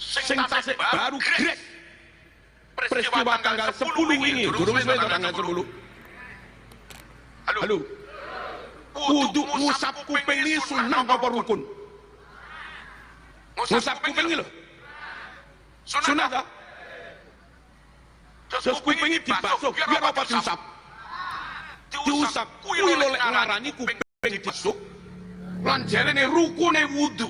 sing tasik baru grek peristiwa tanggal 10 ini durung wis tanggal 10. Halo, kudu ngusap kuping ini sunah apa rukun? Ngusap kuping ini lho sunah tak? Terus kuping ini dibasuh biar apa diusap? Diusap kuwi lho lek ngarani kuping dibasuh lan jarene rukune wudu.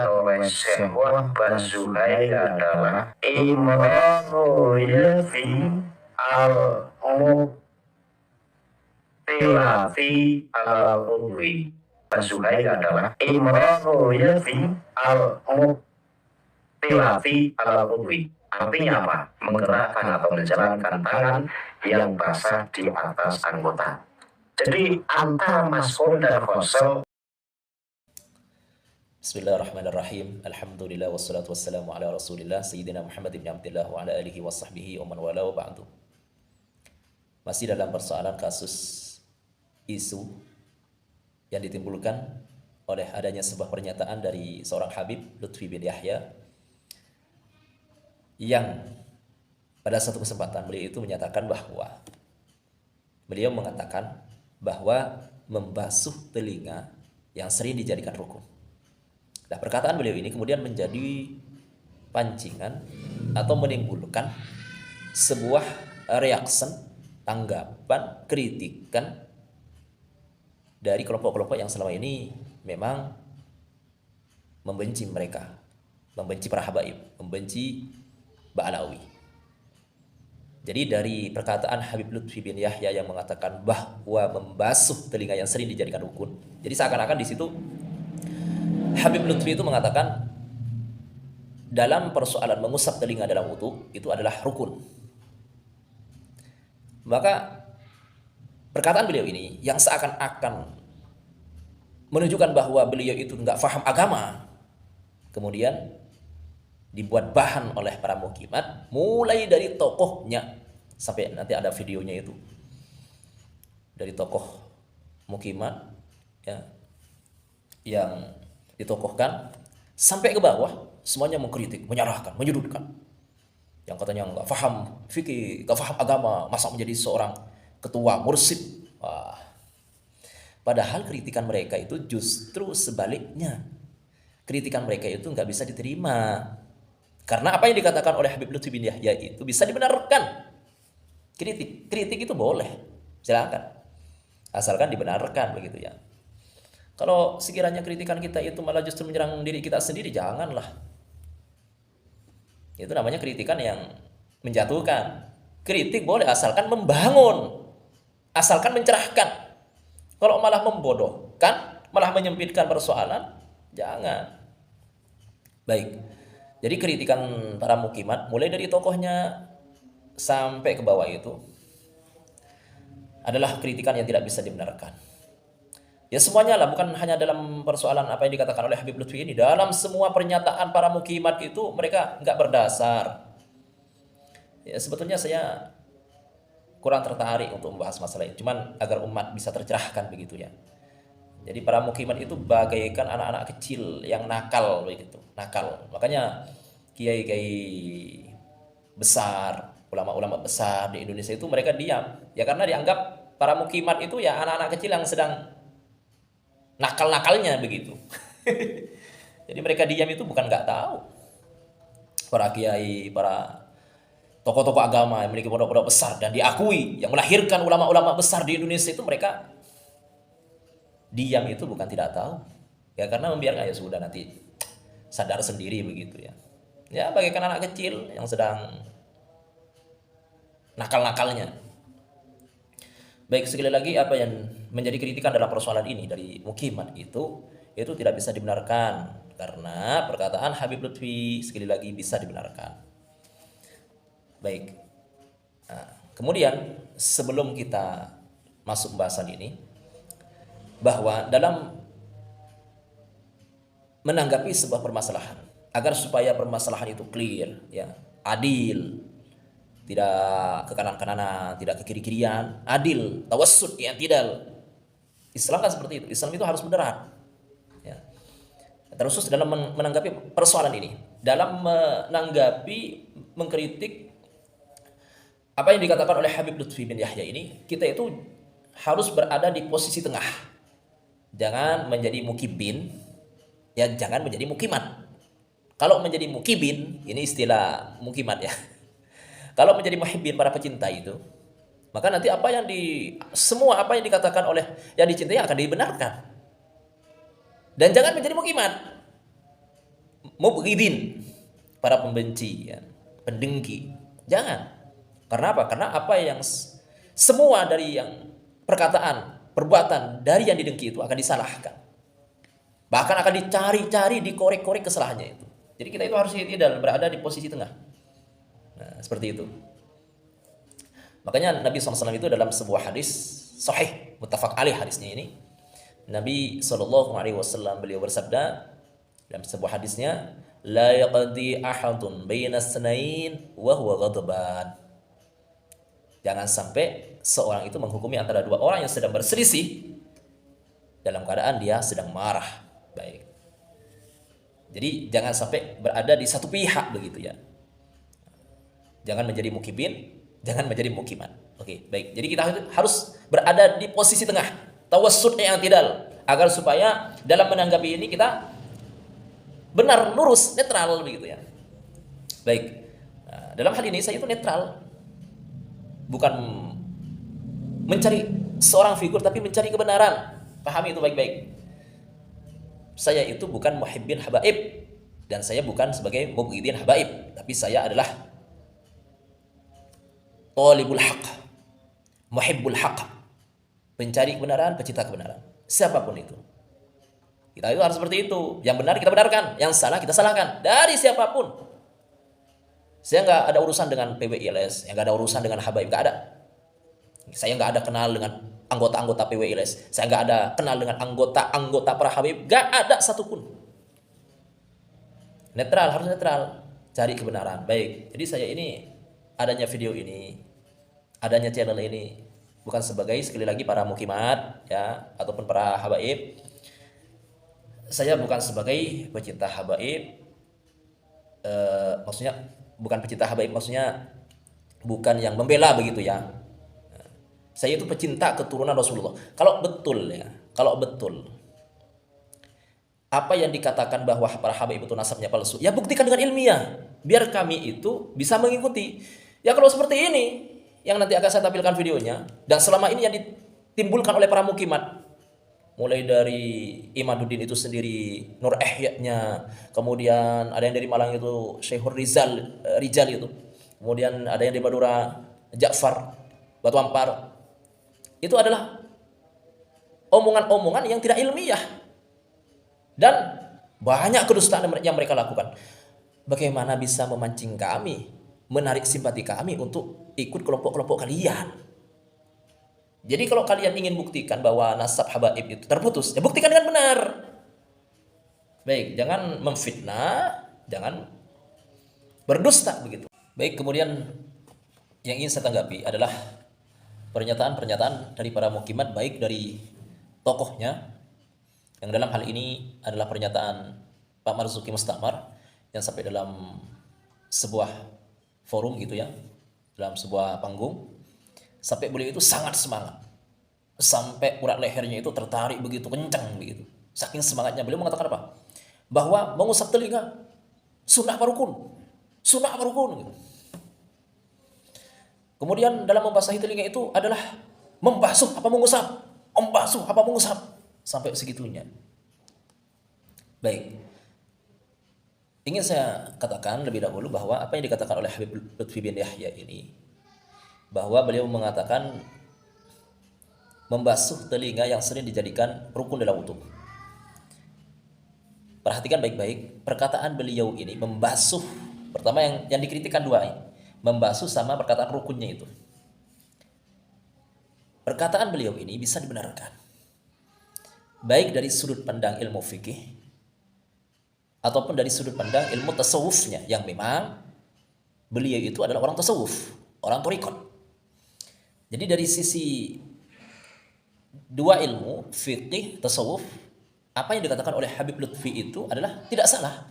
Oleh sebuah Basukai adalah Imamul Yafi al-Mutilati al-Udwi. Basukai adalah Imamul Yafi al-Mutilati al-Udwi. Artinya apa? Menggerakkan atau menjalankan tangan yang basah di atas anggota. Jadi antara maskul dan khosel. Bismillahirrahmanirrahim. Alhamdulillah wassalatu wassalamu ala Rasulillah Sayyidina Muhammad ibn Abdullah wa ala alihi wa sahbihi wa man wala wa ba'du. Masih dalam persoalan kasus isu yang ditimbulkan oleh adanya sebuah pernyataan dari seorang Habib Lutfi bin Yahya yang pada satu kesempatan beliau mengatakan bahwa membasuh telinga yang sering dijadikan rukun. Nah, perkataan beliau ini kemudian menjadi pancingan atau menimbulkan sebuah reaksi, tanggapan, kritikan dari kelompok-kelompok yang selama ini memang membenci mereka, membenci para habaib, membenci Ba'alawi. Jadi dari perkataan Habib Lutfi bin Yahya yang mengatakan bahwa membasuh telinga yang sering dijadikan rukun, jadi seakan-akan di situ Habib Lutfi itu mengatakan dalam persoalan mengusap telinga dalam wudu itu adalah rukun. Maka perkataan beliau ini yang seakan-akan menunjukkan bahwa beliau itu nggak faham agama, kemudian dibuat bahan oleh para mukimat, mulai dari tokohnya sampai nanti ada videonya itu dari tokoh mukimat ya, yang ditokohkan sampai ke bawah semuanya mengkritik, menyalahkan, menyudutkan. Yang katanya nggak paham fikih, nggak paham agama, masa menjadi seorang ketua mursyid. Wah. Padahal kritikan mereka itu justru sebaliknya. Kritikan mereka itu nggak bisa diterima. Karena apa yang dikatakan oleh Habib Lutfi bin Yahya itu bisa dibenarkan. Kritik itu boleh, silakan. Asalkan dibenarkan begitu ya. Kalau sekiranya kritikan kita itu malah justru menyerang diri kita sendiri, janganlah. Itu namanya kritikan yang menjatuhkan. Kritik boleh asalkan membangun, asalkan mencerahkan. Kalau malah membodohkan, malah menyempitkan persoalan, jangan. Baik, jadi kritikan para mukimat mulai dari tokohnya sampai ke bawah itu adalah kritikan yang tidak bisa dibenarkan. Ya semuanya lah, bukan hanya dalam persoalan apa yang dikatakan oleh Habib Lutfi ini. Dalam semua pernyataan para mukimat itu mereka nggak berdasar. Ya sebetulnya saya kurang tertarik untuk membahas masalah ini. Cuman agar umat bisa tercerahkan begitu ya. Jadi para mukimat itu bagaikan anak-anak kecil yang nakal begitu. Nakal. Makanya kiai-kiai besar, ulama-ulama besar di Indonesia itu mereka diam. Ya karena dianggap para mukimat itu ya anak-anak kecil yang sedang nakal-nakalnya begitu. Jadi mereka diam itu bukan nggak tahu. Para kiai, para tokoh-tokoh agama yang memiliki pondok-pondok besar dan diakui, yang melahirkan ulama-ulama besar di Indonesia itu mereka diam itu bukan tidak tahu. Ya karena membiarkan ya sudah nanti sadar sendiri begitu ya. Ya bagaikan anak kecil yang sedang nakal-nakalnya. Baik, sekali lagi apa yang menjadi kritikan dalam persoalan ini dari mukimat itu tidak bisa dibenarkan karena perkataan Habib Lutfi sekali lagi bisa dibenarkan. Baik, nah, kemudian sebelum kita masuk pembahasan ini, bahwa dalam menanggapi sebuah permasalahan agar supaya permasalahan itu clear, ya, adil, tidak ke kanan-kananan, tidak ke kiri-kirian, adil, tawassut, i'tidal. Islam kan seperti itu. Islam itu harus moderat. Ya. Terkhusus dalam menanggapi persoalan ini, dalam menanggapi, mengkritik apa yang dikatakan oleh Habib Lutfi bin Yahya ini, kita itu harus berada di posisi tengah. Jangan menjadi mukibin, ya jangan menjadi mukimat. Kalau menjadi mukibin, ini istilah mukimat ya. Kalau menjadi muhibbin, para pecinta itu, maka nanti semua apa yang dikatakan oleh yang dicintai akan dibenarkan. Dan jangan menjadi mukimat, mubghidin, para pembenci, ya, pendengki. Jangan. Karena apa? Karena apa yang semua dari yang perkataan, perbuatan dari yang didengki itu akan disalahkan. Bahkan akan dicari-cari, dikorek-korek kesalahannya itu. Jadi kita itu harus tidak berada di posisi tengah. Nah, seperti itu. Makanya Nabi SAW itu dalam sebuah hadis sahih, muttafaq alaih hadisnya ini, Nabi SAW beliau bersabda dalam sebuah hadisnya, la yaqdi ahadun baina sanain wa huwa ghadban. Jangan sampai seorang itu menghukumi antara dua orang yang sedang berselisih dalam keadaan dia sedang marah. Baik. Jadi jangan sampai berada di satu pihak begitu ya. Jangan menjadi mukibin, jangan menjadi mukiman. Oke, baik. Jadi kita harus berada di posisi tengah. Tawassut yang tidak, agar supaya dalam menanggapi ini kita benar, lurus, netral begitu ya. Baik. Nah, dalam hal ini saya itu netral. Bukan mencari seorang figur tapi mencari kebenaran. Pahami itu baik-baik. Saya itu bukan muhibbin habaib dan saya bukan sebagai mubghidin habaib, tapi saya adalah talibul haq, muhibbul haq, pencari kebenaran, pecinta kebenaran. Siapapun itu. Kita itu harus seperti itu. Yang benar kita benarkan, yang salah kita salahkan. Dari siapapun. Saya nggak ada urusan dengan PWILS, yang nggak ada urusan dengan habaib, nggak ada. Saya nggak ada kenal dengan anggota-anggota PWILS. Saya nggak ada kenal dengan anggota-anggota para habaib, nggak ada satupun. Netral, harus netral. Cari kebenaran. Baik. Jadi saya ini, adanya video ini, adanya channel ini, bukan sebagai sekali lagi para mukimat ya ataupun para habaib. Saya bukan sebagai pecinta habaib, maksudnya bukan pecinta habaib, maksudnya bukan yang membela begitu ya. Saya itu pecinta keturunan Rasulullah. Kalau betul apa yang dikatakan bahwa para habaib itu nasabnya palsu, ya buktikan dengan ilmiah, biar kami itu bisa mengikuti. Ya kalau seperti ini yang nanti akan saya tampilkan videonya, dan selama ini yang ditimbulkan oleh para mukimat, mulai dari Imaduddin itu sendiri, Nur Ihya-nya, kemudian ada yang dari Malang itu Syekhur Rijal itu, kemudian ada yang dari Madura Ja'far Batu Ampar, itu adalah omongan-omongan yang tidak ilmiah dan banyak kedustaan yang mereka lakukan. Bagaimana bisa memancing kami, menarik simpati kami untuk ikut kelompok-kelompok kalian? Jadi kalau kalian ingin buktikan bahwa nasab habaib itu terputus, ya buktikan dengan benar. Baik, jangan memfitnah, jangan berdusta begitu. Baik, kemudian yang ingin saya tanggapi adalah pernyataan-pernyataan dari para mukimat, baik dari tokohnya, yang dalam hal ini adalah pernyataan Pak Marzuki Mustamar yang sampai dalam sebuah forum gitu ya, dalam sebuah panggung, sampai beliau itu sangat semangat, sampai urat lehernya itu tertarik begitu kencang begitu, saking semangatnya beliau mengatakan apa? Bahwa mengusap telinga sunnah parukun gitu. Kemudian dalam membasahi telinga itu adalah membasuh apa mengusap, sampai segitunya. Baik, ingin saya katakan lebih dahulu bahwa apa yang dikatakan oleh Habib Lutfi bin Yahya ini, bahwa beliau mengatakan membasuh telinga yang sering dijadikan rukun dalam wudu. Perhatikan baik-baik perkataan beliau ini, membasuh. Pertama yang dikritikkan dua ini, membasuh sama perkataan rukunnya itu. Perkataan beliau ini bisa dibenarkan, baik dari sudut pandang ilmu fikih ataupun dari sudut pandang ilmu tasawufnya, yang memang beliau itu adalah orang tasawuf, orang thariqat. Jadi dari sisi dua ilmu, fikih, tasawuf, apa yang dikatakan oleh Habib Lutfi itu adalah tidak salah,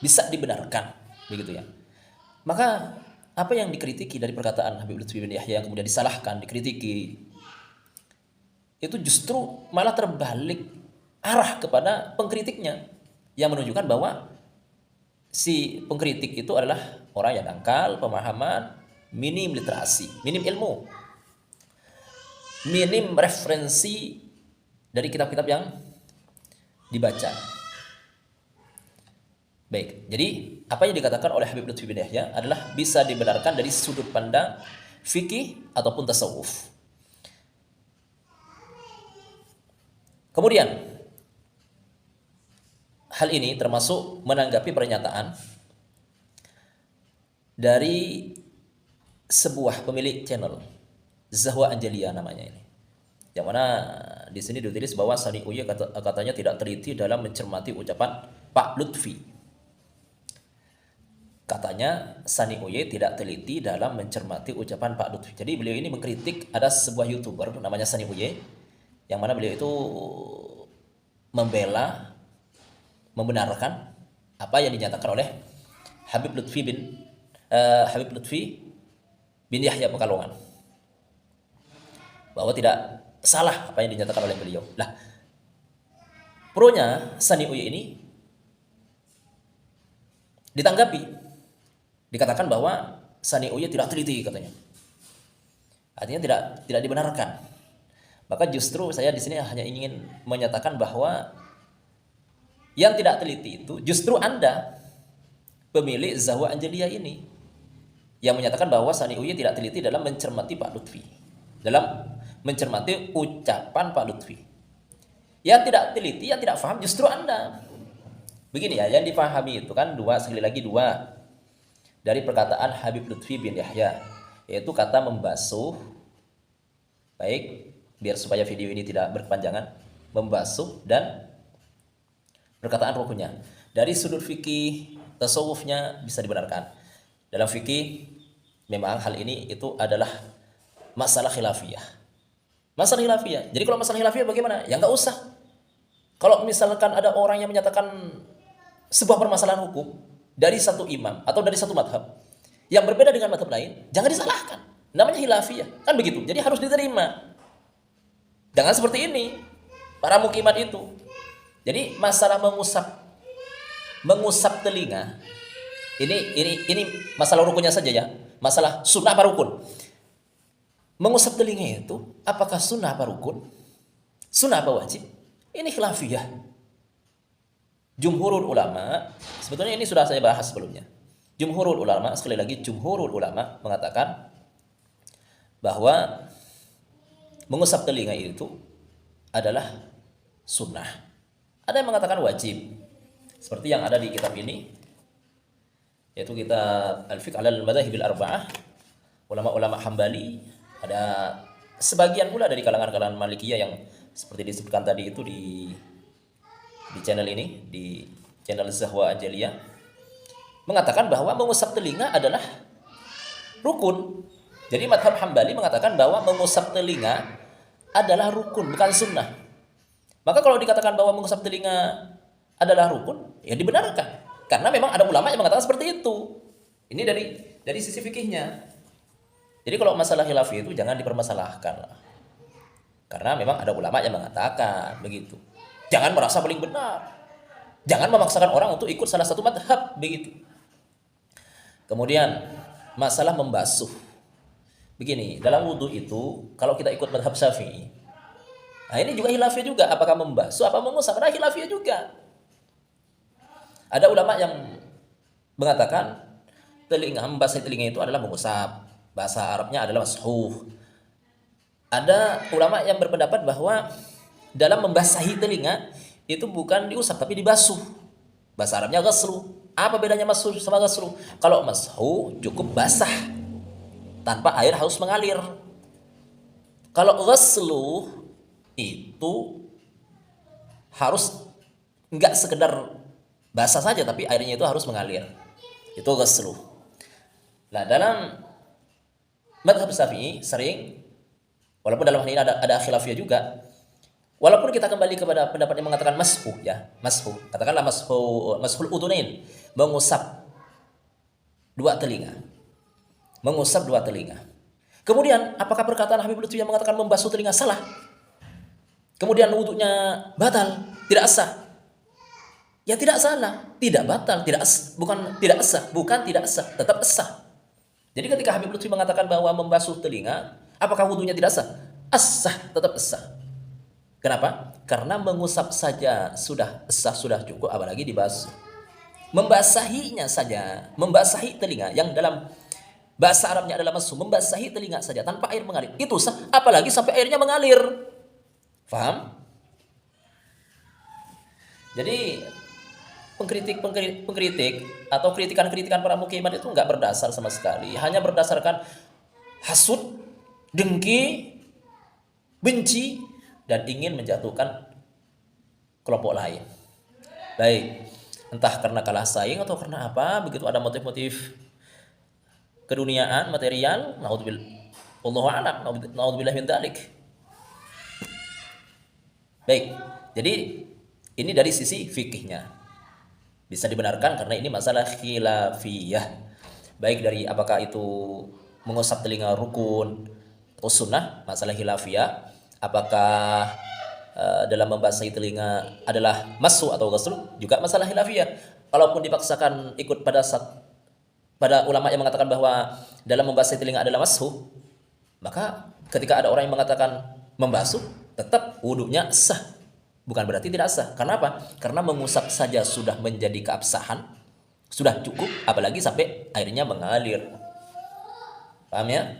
bisa dibenarkan, begitu ya. Maka apa yang dikritiki dari perkataan Habib Lutfi bin Yahya yang kemudian disalahkan, dikritiki, itu justru malah terbalik arah kepada pengkritiknya, yang menunjukkan bahwa si pengkritik itu adalah orang yang dangkal pemahaman, minim literasi, minim ilmu, minim referensi dari kitab-kitab yang dibaca. Baik, jadi apa yang dikatakan oleh Habib Lutfi bin Yahya adalah bisa dibenarkan dari sudut pandang fikih ataupun tasawuf. Kemudian hal ini termasuk menanggapi pernyataan dari sebuah pemilik channel, Zahwa Angelia namanya ini, yang mana di sini ditulis bahwa Sani Uye katanya tidak teliti dalam mencermati ucapan Pak Lutfi. Katanya Sani Uye tidak teliti dalam mencermati ucapan Pak Lutfi. Jadi beliau ini mengkritik ada sebuah YouTuber namanya Sani Uye, yang mana beliau itu membela, membenarkan apa yang dinyatakan oleh Habib Lutfi bin Yahya Pekalongan, bahwa tidak salah apa yang dinyatakan oleh beliau. Lah, pronya Sani Uye ini ditanggapi, dikatakan bahwa Sani Uye tidak teliti katanya. Artinya tidak dibenarkan. Maka justru saya di sini hanya ingin menyatakan bahwa yang tidak teliti itu justru Anda, pemilik Zahwa Angelia ini, yang menyatakan bahwa Sani Uye tidak teliti dalam mencermati Pak Lutfi, dalam mencermati ucapan Pak Lutfi. Yang tidak teliti, yang tidak paham justru Anda. Begini ya, yang dipahami itu kan sekali lagi dua dari perkataan Habib Lutfi bin Yahya, yaitu kata membasuh. Baik, biar supaya video ini tidak berkepanjangan, membasuh dan perkataan rukunnya. Dari sudut fikih tasawufnya bisa dibenarkan. Dalam fikih memang hal ini itu adalah masalah khilafiyah. Masalah khilafiyah. Jadi kalau masalah khilafiyah bagaimana? Ya nggak usah. Kalau misalkan ada orang yang menyatakan sebuah permasalahan hukum dari satu imam atau dari satu madhab yang berbeda dengan madhab lain, jangan disalahkan. Namanya khilafiyah, kan begitu. Jadi harus diterima. Jangan seperti ini para mukimat itu. Jadi masalah mengusap telinga ini masalah rukunnya saja ya. Masalah sunnah apa rukun? Mengusap telinga itu apakah sunnah apa rukun? Sunnah apa wajib? Ini khilafiyah. Jumhurul ulama, sebetulnya ini sudah saya bahas sebelumnya. Jumhurul ulama, sekali lagi jumhurul ulama mengatakan bahwa mengusap telinga itu adalah sunnah. Ada yang mengatakan wajib, seperti yang ada di kitab ini, yaitu kitab Al-Fiqh alal Madhahibil Arba'ah, ulama-ulama Hambali. Ada sebagian pula dari kalangan-kalangan Malikiyah yang seperti disebutkan tadi itu di channel ini, di channel Zahwa Angelia, mengatakan bahwa mengusap telinga adalah rukun. Jadi madhab Hambali mengatakan bahwa mengusap telinga adalah rukun, bukan sunnah. Maka kalau dikatakan bahwa mengusap telinga adalah rukun, ya dibenarkan. Karena memang ada ulama yang mengatakan seperti itu. Ini dari sisi fikihnya. Jadi kalau masalah khilafiyah itu jangan dipermasalahkan lah. Karena memang ada ulama yang mengatakan begitu. Jangan merasa paling benar. Jangan memaksakan orang untuk ikut salah satu madhab, begitu. Kemudian masalah membasuh. Begini, dalam wudhu itu kalau kita ikut madhab Syafi'i, nah ini juga khilafiyah juga, apakah membasuh apa mengusap? Karena khilafiyah juga. Ada ulama yang mengatakan membasahi telinga itu adalah mengusap, bahasa Arabnya adalah mashuh. Ada ulama yang berpendapat bahwa dalam membasahi telinga itu bukan diusap tapi dibasuh. Bahasa Arabnya ghaslu. Apa bedanya mashuh sama ghaslu? Kalau mashuh cukup basah tanpa air harus mengalir. Kalau ghaslu itu harus enggak sekedar basah saja tapi airnya itu harus mengalir. Itu ghaslu. Nah, dalam madhab Syafi'i sering, walaupun dalam hal ini ada khilafiyah juga, Walaupun kita kembali kepada pendapat yang mengatakan mashu ya, mashu. Katakanlah mashul udunain, mengusap dua telinga. Mengusap dua telinga. Kemudian apakah perkataan Habib Lutfi yang mengatakan membasuh telinga salah? Kemudian wudunya batal, tidak sah. Ya tidak salah, tidak batal, bukan tidak sah, bukan tidak sah, tetap sah. Jadi ketika Habib Lutfi mengatakan bahwa membasuh telinga, apakah wudunya tidak sah? Sah, tetap sah. Kenapa? Karena mengusap saja sudah sah, sudah cukup, apalagi dibasuh. Membasahinya saja, membasahi telinga yang dalam bahasa Arabnya adalah masuk, membasahi telinga saja tanpa air mengalir, itu sah, apalagi sampai airnya mengalir. Faham? Jadi pengkritik atau kritikan-kritikan para mukimat itu nggak berdasar sama sekali, hanya berdasarkan hasud, dengki, benci, dan ingin menjatuhkan kelompok lain. Baik, entah karena kalah saing atau karena apa, begitu ada motif-motif keduniaan, material, wallahu a'lam, naudzubillah min dzalik. Baik, jadi ini dari sisi fikihnya bisa dibenarkan karena ini masalah khilafiyah. Baik dari apakah itu mengusap telinga rukun atau sunnah, masalah khilafiyah. Apakah dalam membasahi telinga adalah mashu atau ghusl, juga masalah khilafiyah. Kalaupun dipaksakan ikut pada ulama yang mengatakan bahwa dalam membasahi telinga adalah mashu, maka ketika ada orang yang mengatakan membasuh, tetap wudunya sah. Bukan berarti tidak sah. Karena apa? Karena mengusap saja sudah menjadi keabsahan, sudah cukup, apalagi sampai airnya mengalir. Paham ya?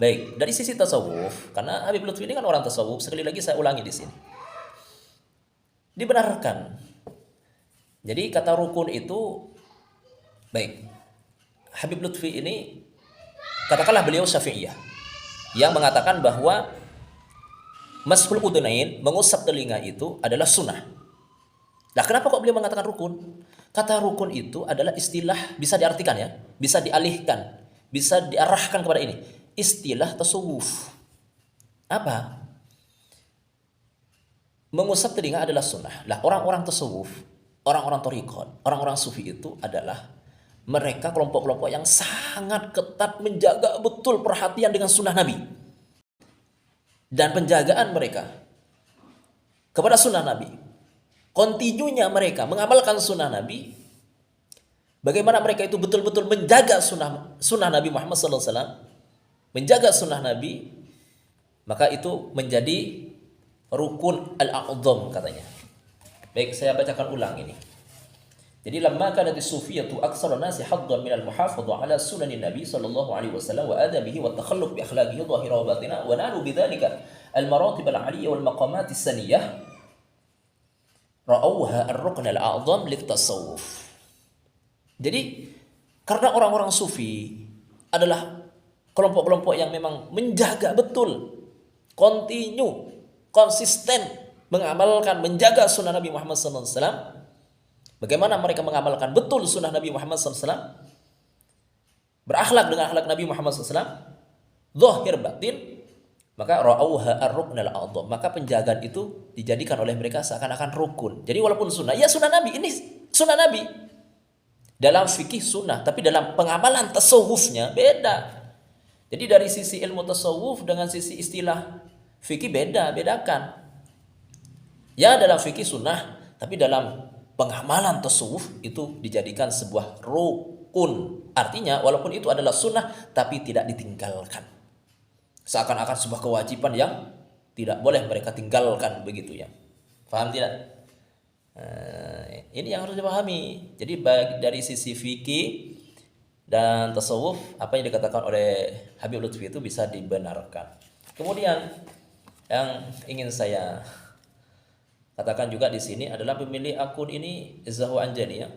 Baik, dari sisi tasawuf, karena Habib Lutfi ini kan orang tasawuf, sekali lagi saya ulangi di sini. Dibenarkan. Jadi kata rukun itu, baik, Habib Lutfi ini, katakanlah beliau Syafi'iyah, yang mengatakan bahwa mashul udunain, mengusap telinga itu adalah sunnah. Nah, kenapa kok beliau mengatakan rukun? Kata rukun itu adalah istilah, bisa diartikan ya, bisa dialihkan, bisa diarahkan kepada ini. Istilah tasawuf. Apa? Mengusap telinga adalah sunnah. Lah, orang-orang tasawuf, orang-orang thariqat, orang-orang sufi itu adalah mereka kelompok-kelompok yang sangat ketat menjaga betul perhatian dengan sunnah Nabi. Dan penjagaan mereka kepada sunnah Nabi, kontinunya mereka mengamalkan sunnah Nabi. Bagaimana mereka itu betul-betul menjaga sunnah Nabi Muhammad SAW, menjaga sunnah Nabi, maka itu menjadi rukun al-a'zam katanya. Baik, saya bacakan ulang ini. Jadi lamma kanat as-sufiyatu aktsara nasi haddan min al-muhafadha ala sunan Nabi sallallahu alaihi wasallam wa adabihi wa takhalluq bi akhlaqihi dhahira wa batina wa nalu bidzalika al-maratib al-'aliyyah wal maqamat as-saniyah ra'awha ar-rukn al-a'zam lit-tasawuf. Jadi karena orang-orang sufi adalah kelompok-kelompok yang memang menjaga betul, kontinu, konsisten mengamalkan, menjaga sunnah Nabi Muhammad SAW. Bagaimana mereka mengamalkan betul sunnah Nabi Muhammad SAW, berakhlak dengan akhlak Nabi Muhammad SAW, zahir batin, maka ra'auha ar-rukn al-a'zam, maka penjagaan itu dijadikan oleh mereka seakan-akan rukun. Jadi walaupun sunnah, ya sunnah Nabi, ini sunnah Nabi dalam fikih sunnah, tapi dalam pengamalan tasawufnya beda. Jadi dari sisi ilmu tasawuf dengan sisi istilah fikih bedakan. Ya dalam fikih sunnah, tapi dalam pengamalan tasawuf itu dijadikan sebuah rukun. Artinya walaupun itu adalah sunnah, tapi tidak ditinggalkan. Seakan-akan sebuah kewajiban yang tidak boleh mereka tinggalkan, begitu ya. Paham tidak? Ini yang harus dipahami. Jadi baik dari sisi fikih dan tasawuf, apa yang dikatakan oleh Habib Lutfi itu bisa dibenarkan. Kemudian yang ingin saya katakan juga di sini adalah pemilik akun ini Zahu Anjani ya,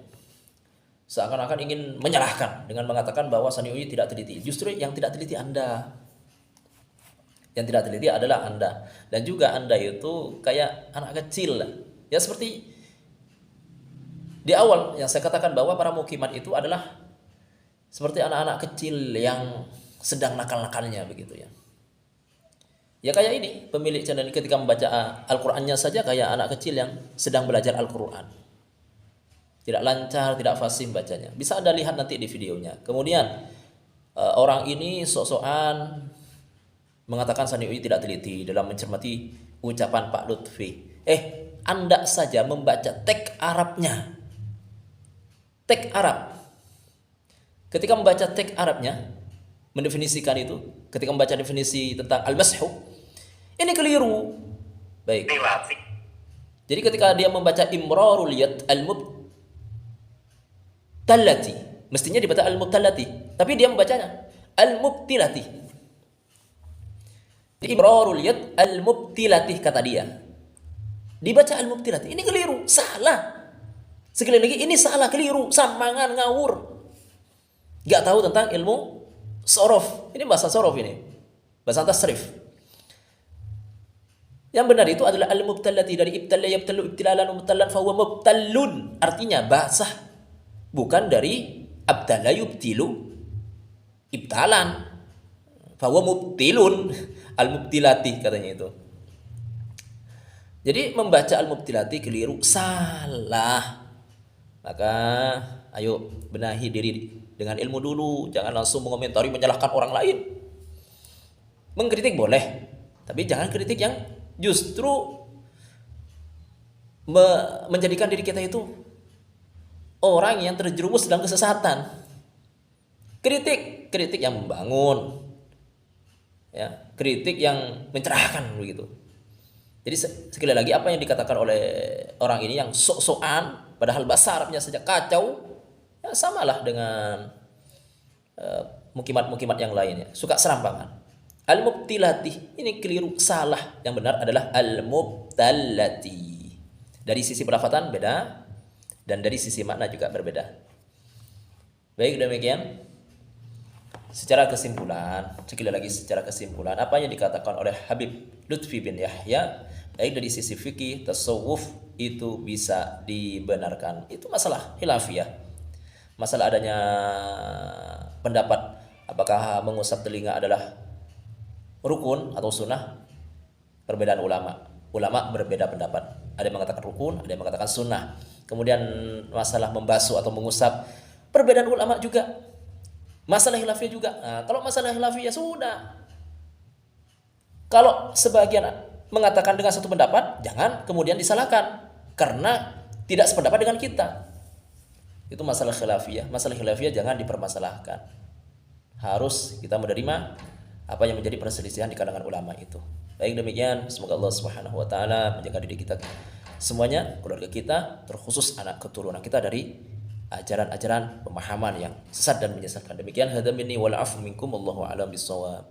seakan-akan ingin menyalahkan dengan mengatakan bahwa Saniyu'i tidak teliti. Justru yang tidak teliti Anda. Yang tidak teliti adalah Anda. Dan juga Anda itu kayak anak kecil. Ya seperti di awal yang saya katakan bahwa para mukimat itu adalah seperti anak-anak kecil yang sedang nakal-nakalnya begitu ya. Ya kayak ini, pemilik channel ini ketika membaca Al-Qur'annya saja kayak anak kecil yang sedang belajar Al-Qur'an. Tidak lancar, tidak fasih bacanya. Bisa Anda lihat nanti di videonya. Kemudian orang ini sok-sokan mengatakan Sani UI tidak teliti dalam mencermati ucapan Pak Lutfi. Anda saja membaca teks Arabnya. Teks Arab. Ketika membaca teks Arabnya, mendefinisikan itu, ketika membaca definisi tentang al-mashu, ini keliru. Baik. Jadi ketika dia membaca imrarul yad al-mubtallati, mestinya dibaca al-mubtallati, tapi dia membacanya al-mubtilati. Imrarul yad al-mubtilati kata dia. Dibaca al-mubtilati. Ini keliru, salah. Sekali lagi ini salah, keliru, sammangan, ngawur. Gak tahu tentang ilmu sorof. Ini bahasa sorof ini. Bahasa tasrif. Yang benar itu adalah al-mubtallati dari ibtalla yabtallu ibtilalan mubtallan fa huwa mubtallun. Artinya basah. Bukan dari abtalla yubtilu ibtalan. Fa huwa mubtilun. Al-mubtilati katanya itu. Jadi membaca al-mubtilati keliru, salah. Maka ayo benahi diri dengan ilmu dulu, jangan langsung mengomentari menyalahkan orang lain. Mengkritik boleh, tapi jangan kritik yang justru menjadikan diri kita itu orang yang terjerumus dalam kesesatan. Kritik yang membangun, ya, kritik yang mencerahkan begitu. Jadi sekali lagi apa yang dikatakan oleh orang ini yang sok-sokan, padahal bahasa Arabnya saja kacau, ya samalah dengan mukimat-mukimat yang lainnya, suka serampangan. Al-mubtilati ini keliru, salah. Yang benar adalah al-mubtallati. Dari sisi pelafatan beda dan dari sisi makna juga berbeda. Baik, demikian. Secara kesimpulan, sekali lagi secara kesimpulan, apa yang dikatakan oleh Habib Lutfi bin Yahya, baik dari sisi fikih, tasawuf, itu bisa dibenarkan. Itu masalah khilafiyah. Masalah adanya pendapat apakah mengusap telinga adalah rukun atau sunnah, perbedaan ulama. Ulama berbeda pendapat. Ada yang mengatakan rukun, ada yang mengatakan sunnah. Kemudian masalah membasuh atau mengusap, perbedaan ulama juga. Masalah khilafiyah juga. Nah, kalau masalah khilafiyah sudah. Kalau sebagian mengatakan dengan satu pendapat, jangan kemudian disalahkan karena tidak sependapat dengan kita. Itu masalah khilafiyah. Masalah khilafiyah jangan dipermasalahkan. Harus kita menerima apa yang menjadi perselisihan di kalangan ulama itu. Baik, demikian, semoga Allah Subhanahu wa taala menjaga diri kita semuanya, keluarga kita, terkhusus anak keturunan kita dari ajaran-ajaran pemahaman yang sesat dan menyesatkan. Demikian, hadza minni wal afu minkum, wallahu a'lam bissawab.